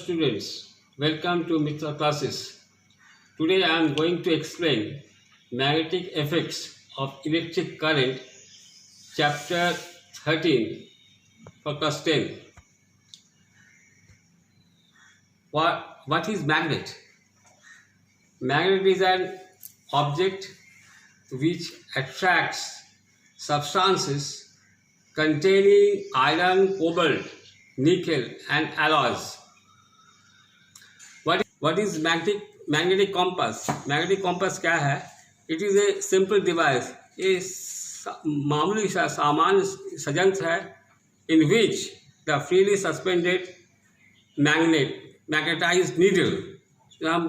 students, welcome to Mitra classes. Today I am going to explain magnetic effects of electric current, chapter 13 for class 10. What is magnet? Magnet is an object which attracts substances containing iron, cobalt, nickel and alloys. What is magnetic compass? Magnetic compass क्या है? It is a simple device. ये मामूली सा सामान्य संयंत्र है in which the freely suspended magnetized needle, हम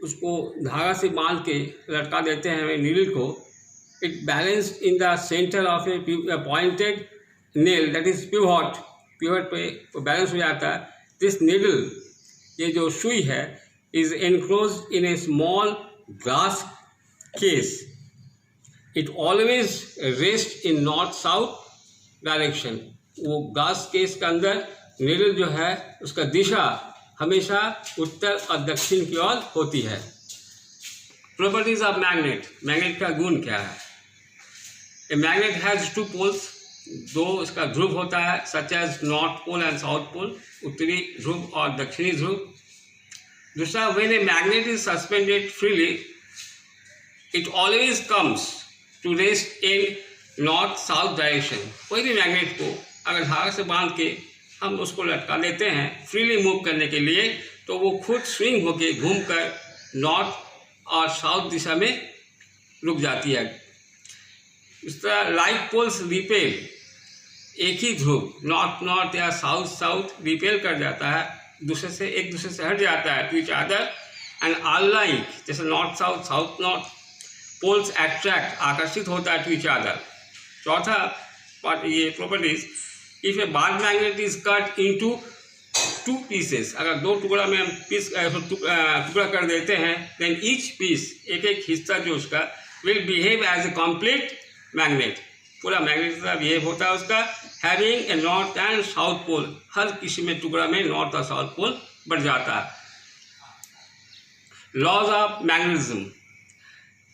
उसको धागा से बांध के लटका देते हैं नीडल को. It balanced in the center of a pointed nail, that is pivot पे बैलेंस हो जाता है. This needle, ये जो सुई है, is enclosed in a small glass case. It always rests in north south direction. वो ग्लास केस के अंदर नीडल जो है उसका दिशा हमेशा उत्तर और दक्षिण की ओर होती है. Properties of magnet. मैग्नेट का गुण क्या है? A magnet has two poles. दो इसका ध्रुव होता है, such as north pole and south pole, उत्तरी ध्रुव और दक्षिणी ध्रुव. दूसरा, when a magnet is suspended freely it always comes to rest in north south direction. कोई भी मैग्नेट को अगर धागा से बांध के हम उसको लटका देते हैं फ्रीली मूव करने के लिए, तो वो खुद स्विंग होके घूमकर नॉर्थ और साउथ दिशा में रुक जाती है. इस तरह लाइक पोल्स रिपेल, एक ही ध्रुव नॉर्थ नॉर्थ या साउथ साउथ रिपेल कर जाता है, एक दूसरे से हट जाता है to each other. And unlike, जैसे north south south north, poles attract, आकर्षित होता है टू ईच अदर. चौथा पार्ट ये properties, if a bar magnet is cut into two pieces, अगर दो टुकड़ा में हम टुकड़ा कर देते हैं, देन ईच पीस, एक एक हिस्सा जो उसका will behave as a complete magnet, पूरा मैग्नेट का बिहेव होता है उसका. Having a north and south pole, हर किसी में टुकड़ा में नॉर्थ और साउथ पोल बढ़ जाता है. Laws of magnetism.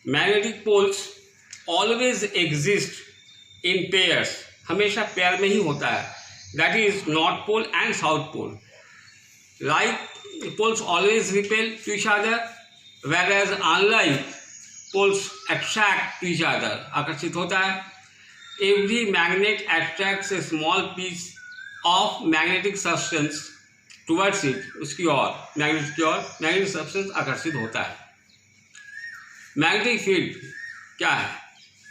Magnetic poles always exist in pairs, हमेशा पेयर में ही होता है. That is north pole and south pole. Like poles always repel to each other, whereas unlike poles attract to each other, आकर्षित होता है. Every magnet attracts a small piece of magnetic substance towards it, उसकी ओर, magnet की ओर magnetic substance आकर्षित होता है. Magnetic field क्या है?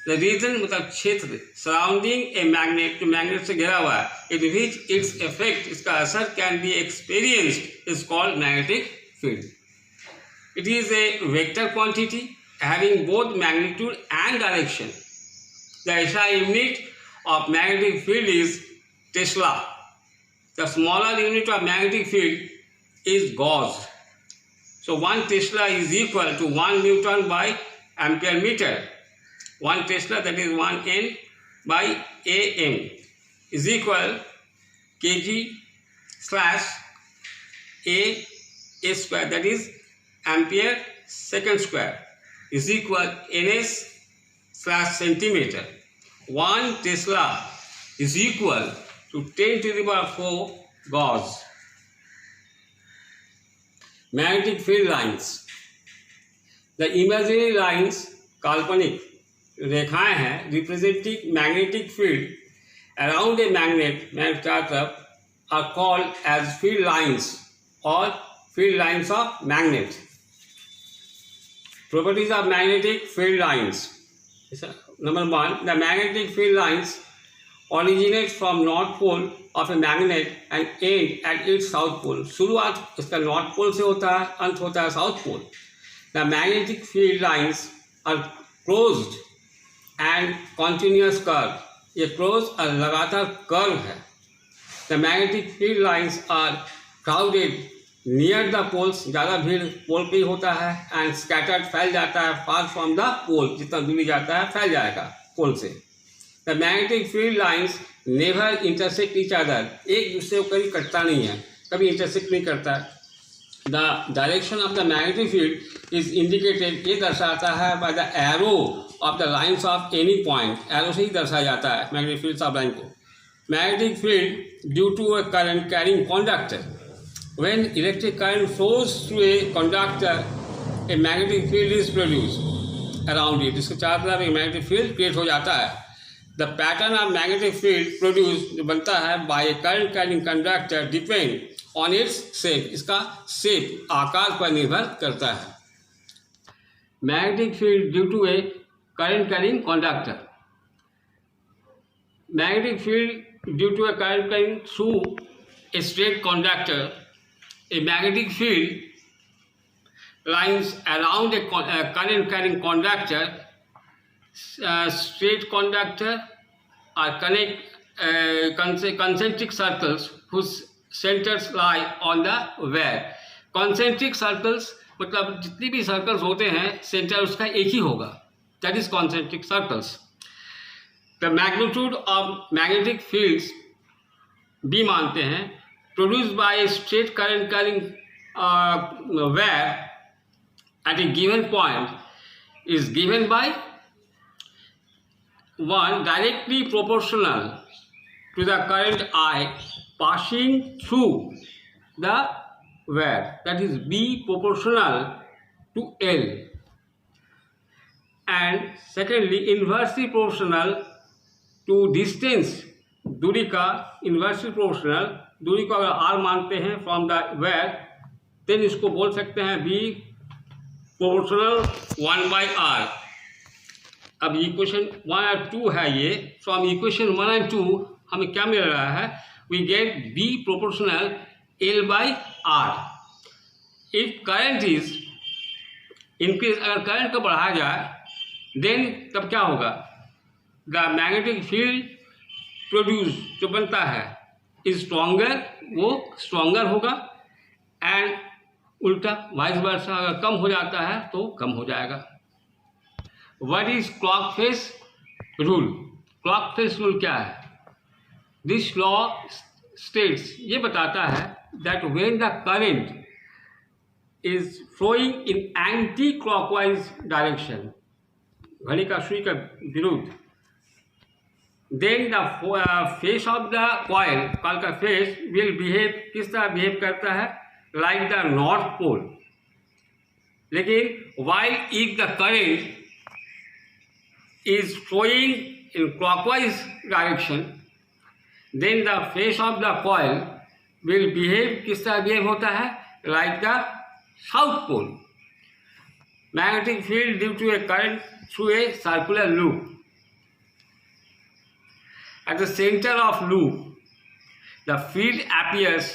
द रीजन, मतलब क्षेत्र सराउंडिंग ए मैग्नेट, जो मैग्नेट से घिरा हुआ है, इन विच इट्स इफेक्ट, इसका असर can be experienced, is called magnetic field. It is a vector quantity having both magnitude and direction. The SI unit of magnetic field is Tesla. The smaller unit of magnetic field is Gauss. So 1 Tesla is equal to 1 Newton by ampere meter. 1 Tesla, that is 1 N by AM, is equal kg slash a square, that is ampere second square, is equal ns slash centimeter. 1 Tesla is equal to 10 to the power 4 Gauss. Magnetic field lines. The imaginary lines, काल्पनिक रेखाएं हैं, representing magnetic field around a magnet, magnet चारों तरफ, are called as field lines or field lines of magnet. Properties of magnetic field lines. Number 1, the magnetic field lines originate from north pole of a magnet and end at its south pole. शुरुआत इसका north pole से होता है, अंत होता है south pole. The magnetic field lines are closed and continuous curve. ये close और लगातार कर्व है. The magnetic field lines are crowded near the poles, ज़्यादा भीड़ पोल पे ही होता है. एंड स्कैटर्ड, फैल जाता है, फार फ्रॉम द पोल, जितना दूरी जाता है फैल जाएगा पोल से. The magnetic field lines never intersect each other, एक दूसरे को कभी कटता नहीं है. कभी इंटरसेक्ट नहीं करता है। The direction of the magnetic field is indicated, ये दर्शाता है by the arrow of the lines of any point, arrow से ही दर्शाया जाता है मैग्नेटिक फील्ड ऑफ लाइन को। Magnetic field due to a current carrying conductor, when electric current flows through a conductor a magnetic field is produce around it, इसके चारों तरफ एक मैग्नेटिक फील्ड क्रिएट हो जाता है। The pattern of magnetic field produce जो बनता है by a current carrying conductor depend on its shape, इसका शेप आकार पर निर्भर करता है। Magnetic field due to a current carrying conductor, magnetic field due to a current carrying through a straight conductor, a magnetic field lines around a current carrying conductor, straight conductor are concentric circles whose centers lie on the wire. Concentric circles मतलब जितनी भी circles होते हैं centre उसका एक ही होगा, that is concentric circles. The magnitude of magnetic fields B मानते हैं produced by a straight current carrying wire at a given point is given by 1 directly proportional to the current I passing through the wire, that is B proportional to L, and secondly inversely proportional to distance, दूरी का inversely proportional, दूरी को अगर R मानते हैं from the wire, then इसको बोल सकते हैं B प्रोपोर्शनल 1/r। अब इक्वेशन 1 और 2 है ये, फ्रॉम इक्वेशन 1 एंड 2 हमें क्या मिल रहा है, we get B proportional L/r। If current is increase, अगर करंट को बढ़ाया जाए देन तब क्या होगा, द मैग्नेटिक फील्ड प्रोड्यूस जो बनता है इज स्ट्रॉन्गर, वो स्ट्रॉन्गर होगा, एंड उल्टा वाइस वर्सा अगर कम हो जाता है तो कम हो जाएगा। What is clock face rule, clock face rule क्या है, दिस लॉ स्टेट्स, ये बताता है that when the current is flowing in anti clockwise direction, घड़ी का सुई का विरुद्ध, then the face of the coil का फेस विल बिहेव, किस तरह बिहेव करता है, like the north pole. लेकिन while if the current is flowing in clockwise direction, then the face of the coil will behave, किस तरह behave होता है, like the south pole. Magnetic field due to a current through a circular loop. At the center of loop, the field appears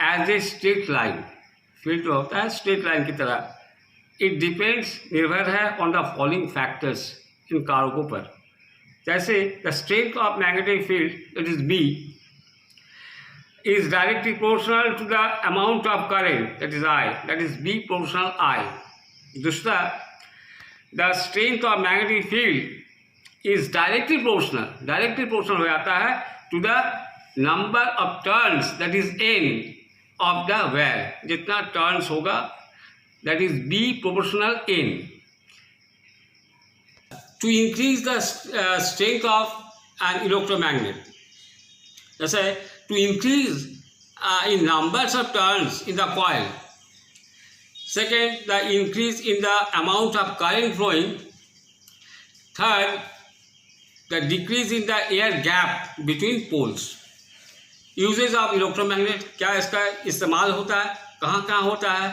as a straight line, field जो होता है straight line की तरह। It depends, निर्भर है on the following factors, इन कारकों पर, जैसे the strength of magnetic field that is B is directly proportional to the amount of current that is I, that is B proportional I। दूसरा, the strength of magnetic field is directly proportional हो जाता है to the number of turns that is N of the wire, जितना turns होगा that is B proportional N. To increase the strength of an electromagnet, जैसे to increase in numbers of turns in the coil. Second, the increase in the amount of current flowing. Third, the decrease in the air gap between poles. Uses of electromagnet, क्या इसका इस्तेमाल होता है, कहाँ कहाँ होता है,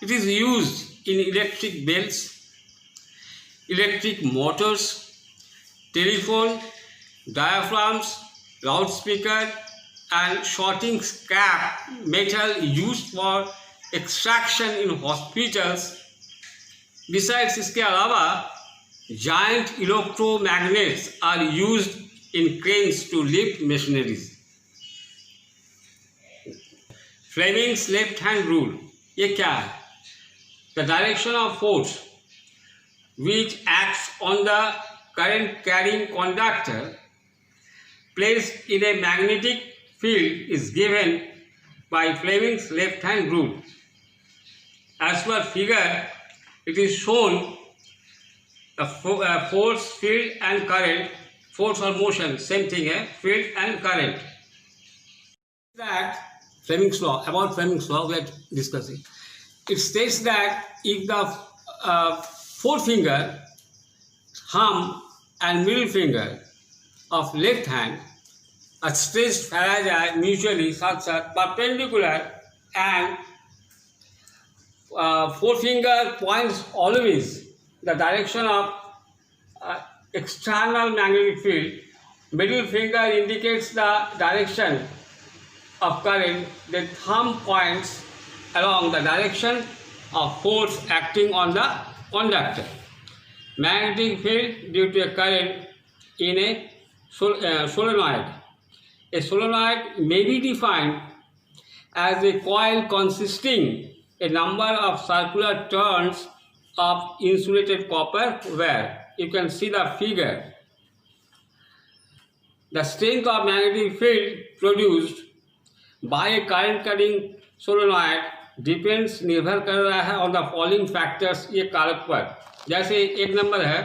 it is used in electric bells, electric motors, telephone, diaphragms, loud speaker and sorting scrap metal used for extraction in hospitals. Besides, इसके अलावा giant electromagnets are used in cranes to lift machineries. Fleming's left hand rule, ये क्या है, the direction of force which acts on the current carrying conductor placed in a magnetic field is given by Fleming's left-hand rule. As per figure, it is shown the force, field and current, force or motion, same thing, field and current. That Fleming's law, about Fleming's law we are discussing. It states that if the forefinger, thumb and middle finger of left hand are stretched parallel mutually such as perpendicular and forefinger points always the direction of external magnetic field, middle finger indicates the direction of current, the thumb points along the direction of force acting on the conductor. Magnetic field due to a current in a solenoid. A solenoid may be defined as a coil consisting a number of circular turns of insulated copper wire. You can see the figure. The strength of magnetic field produced by a current carrying solenoid depends, निर्भर कर रहा है on the following factors ये कारक पर. जैसे एक number है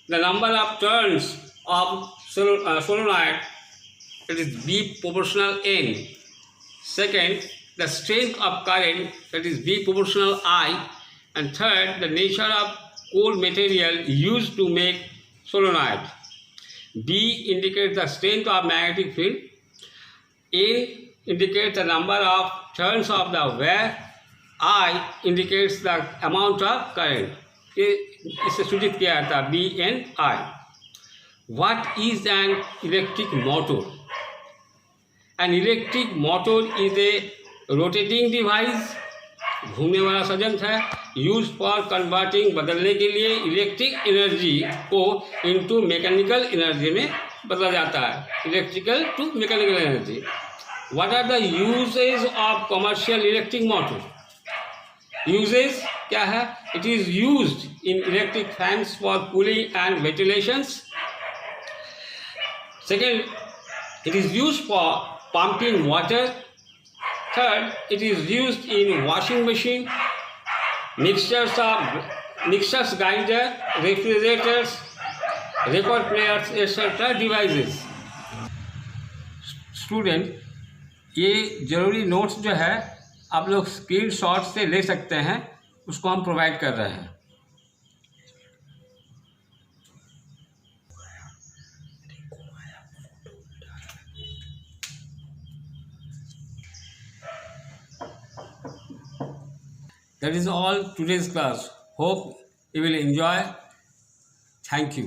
the number of turns of solenoid, it is B proportional N. Second, the strength of current, that is B proportional I. And third, the nature of core material used to make solenoid. B indicates the strength of magnetic field. A indicates the number of turns of the wire. I indicates the amount of current. इसे सूचित किया जाता है BNI. What is an electric motor? An electric motor is a rotating device, घूमने वाला संयंत्र है, use for converting, बदलने के लिए इलेक्ट्रिक एनर्जी को इनटू मैकेनिकल एनर्जी में बदला जाता है, electrical to mechanical energy. What are the uses of commercial electric motor? Uses क्या है? It is used in electric fans for cooling and ventilations. Second, it is used for pumping water. Third, it is used in washing machine, mixers grinder, refrigerators, record players, etc. devices. Student, ये ज़रूरी notes जो है आप लोग screen shot से ले सकते हैं, उसको हम प्रोवाइड कर रहे हैं. That is all today's class. Hope you will enjoy. Thank you.